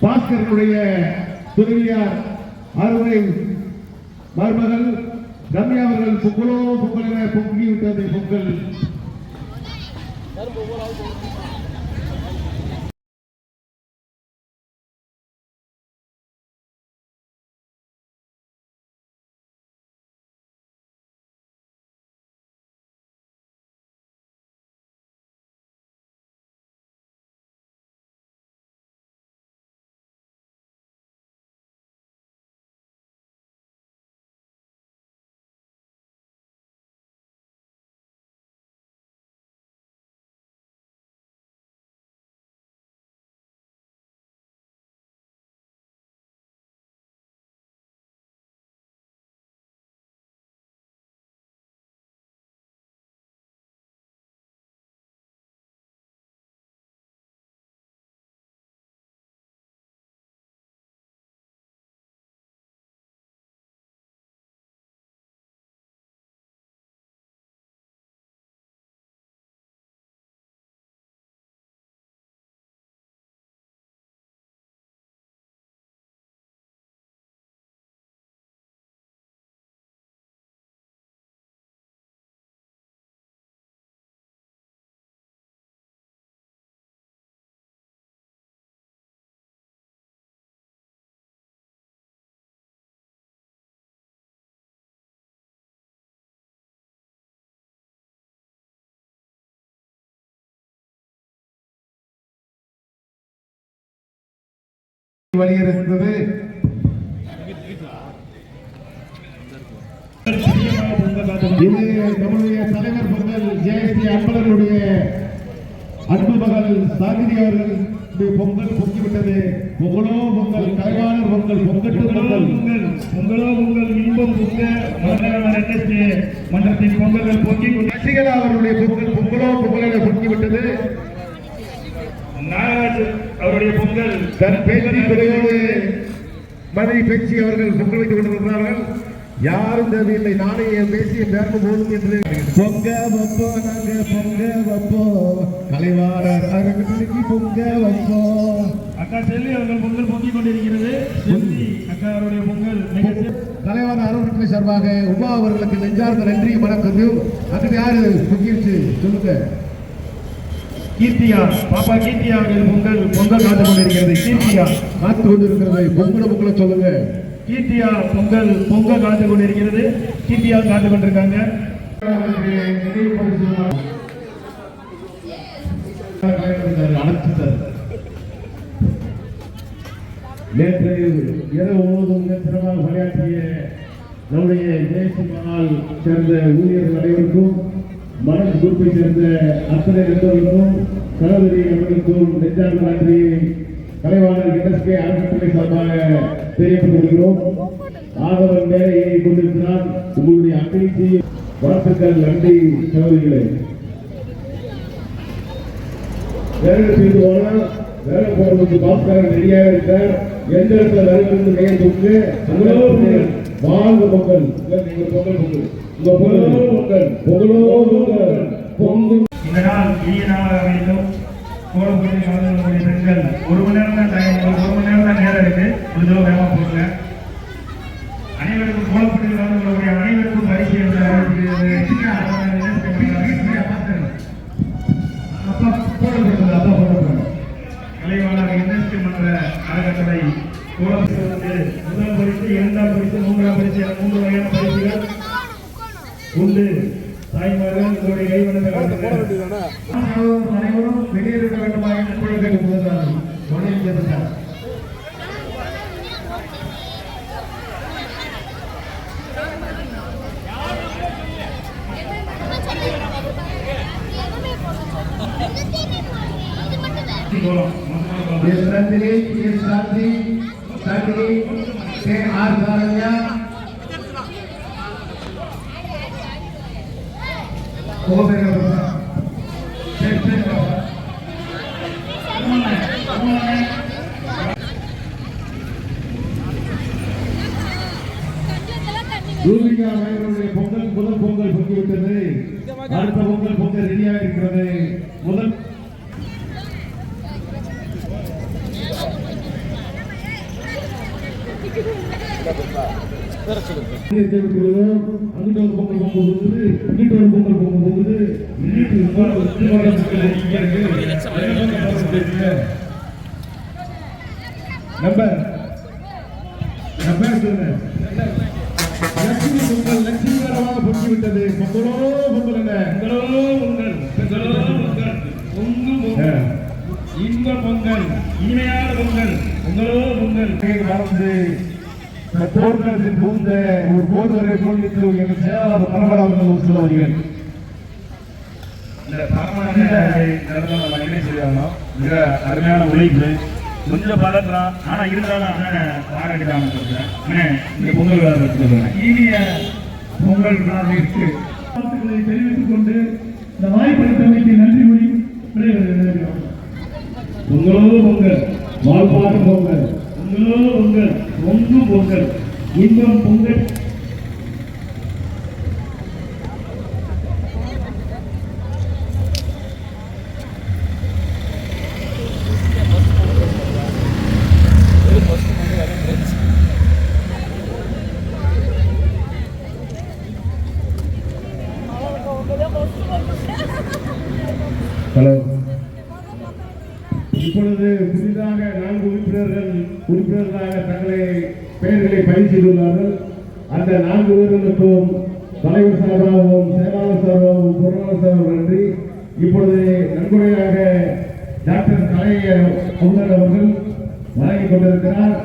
பாஸ்கரனுடைய துணைவியார் அறுவை மருமகள் ரம்யா அவர்கள் பொங்கலோ பொங்கல் என பொங்கிவிட்டது. பொங்கல் வலியுறுத்தது. இது நம்முடைய தலைவர் பொங்கல் ஜெயஸ்ரீ அன்பழகனுடைய அன்பு மகள் சாகினி அவர்களுடைய பொங்கல் பொங்கிவிட்டது. பொங்கலோ பொங்கல், கலைவாணர் பொங்கல், பொங்கட்டு பொங்கல், பொங்கலோ பொங்கல், இன்பம் மன்றத்தின் பொங்கல்கள் பொங்கி சசிகலா அவருடைய பொங்கல் பொங்கலோ பொங்கல் என பொங்கிவிட்டது. நாகராஜ் அவருடைய பொங்கல் தன் பேச்சு துறையோடு மதுரை பேச்சு அவர்கள் பொங்கல் வைத்துக் கொண்டிருக்கிறார்கள். யாரும் தேவையில்லை, நானே பேசிய பேர்ந்து போதும் என்று பொங்க வப்போ, நாங்க பொங்க வப்போ, கலைவாணர் அரங்கத்துக்கு பொங்க வப்போ. அக்கா செல்வி அவர்கள் பொங்கல் பொங்கிக் கொண்டிருக்கிறது. அக்கா அவருடைய பொங்கல் கலைவாணர் அறவர்களை சார்பாக உமா அவர்களுக்கு நெஞ்சார்ந்த நன்றி வணக்கம். அதுக்கு யாரு பொங்கிருச்சு சொல்லுங்க. கீர்த்தியா, பாப்பா கீர்த்தியா அவர்கள் பொங்கல் காத்து கொண்டிருக்கிறது. கீர்த்தியா காத்து கொண்டிருக்கிறது. பொங்கல சொல்லுங்க. கீர்த்தியா பொங்கல் காத்து கொண்டிருக்கிறது. கீர்த்தியா காத்து கொண்டிருக்காங்க. நேற்று இரவு முழுவதும் சிறப்பாக பணியாற்றிய நம்முடைய தேசியமானால் சேர்ந்த ஊழியர்கள் அனைவருக்கும், மனசு குரூப்பை சேர்ந்த அத்தனை நண்பர்களுக்கும், சகோதரி அவர்களுக்கும் நெஞ்சார்ந்த நன்றியை கலைவாணர் என்எஸ்கே அறக்கட்டளை சார்பாக தெரியப்பட்டு வருகிறோம். ஆதவன் மேலே ஏறி கொண்டிருக்கிறார். உங்களுடைய அக்கறை செய்யும் வாழ்த்துக்கள். நன்றி சகோதரிகளே. வேலை செய்து போனால் வேலை போடுறதுக்கு பாஸ்கரன் ரெடியாக இருக்கார். எந்த இடத்துல வேலையிலிருந்து கையை தூக்கு. வாழ்வு பொங்கல், இந்த நாள் இனிய நாளாக வேண்டும். கோலப்பட்டி கலந்துடைய பெண்கள் 1 மணி நேரம் தான் டைம், 1 மணி நேரம் தான் நேரம் இருக்கு. கொஞ்சம் வேகமா போகல. அனைவருக்கும் கோலப்பட்டு வாழ்ந்தவர்களுடைய அனைவருக்கும் பரிசு கலைவாணர் என்எஸ்பி மன்ற அறக்கட்டளை கோலப்பட்டு முதல் பரிசு, இரண்டாம் பரிசு, மூன்றாம் பரிசு என 3 வகையான பரிசுகள் உண்டு. தாய்மார்கள் உங்களுடைய அனைவரும் வெளியேற வேண்டுமா என்று கேட்டுக் கொள்கிறார்கள். பொங்கல் முதல் பொங்கல் பொங்கிவிட்டது. அடுத்த பொங்கல் ரெடியாக இருக்கிறது. முதல் அங்கிட்ட ஒரு பொங்கல் போகுது, இங்கிட்ட ஒரு பொங்கல் போகுது. நம்பர் சொல்றேன். லட்சுமி பொங்கல் லட்சுமிகரமாக பொங்கிவிட்டது. பொங்கலோ பொங்கல் என்ன பொங்கல் இன்ப பொங்கல், இனிமையான பொங்கல், பொங்கலோ பொங்கல் மறந்து போர்க்களத்தில் புகுந்த ஒரு போர்வரை போலித்து எங்கள் செயலாளர் பரம்பராவர்கள் சொல்லுவார்கள். இந்த பரம்பரை என்ன செய்யணும், மிக அருமையான உழைப்பு, கொஞ்சம் பதற்றம், ஆனா இருந்தாலும் பாராட்டிட்டாங்க. இந்த பொங்கல் விழா இனிய பொங்கல் விழாவிற்கு வாழ்த்துக்களை தெரிவித்துக் கொண்டு இந்த வாய்ப்பளித்தமைக்கு நன்றி கூறி விடைபெறுகிறேன். பொங்கலோ பொங்கல், வாழ்பாடு பொங்கல், பொங்கலோ பொங்கல், பொங்கு பொங்கல், இன்பம் பொங்கல். ஹலோ, இப்பொழுது புதிதாக 4 உறுப்பினர்களாக தங்களை பெயர்களை பதிவு செய்துள்ளார்கள். அந்த 4 பேர்களுக்கும் தலைவர் சார்பாகவும் செயலாளர் சார்பாகவும் பொருளாளர் சார்பாகவும் நன்றி. இப்பொழுது நன்கொடையாக டாக்டர் கலைஞர் அவர்கள் வழங்கிக் கொண்டிருக்கிறார்.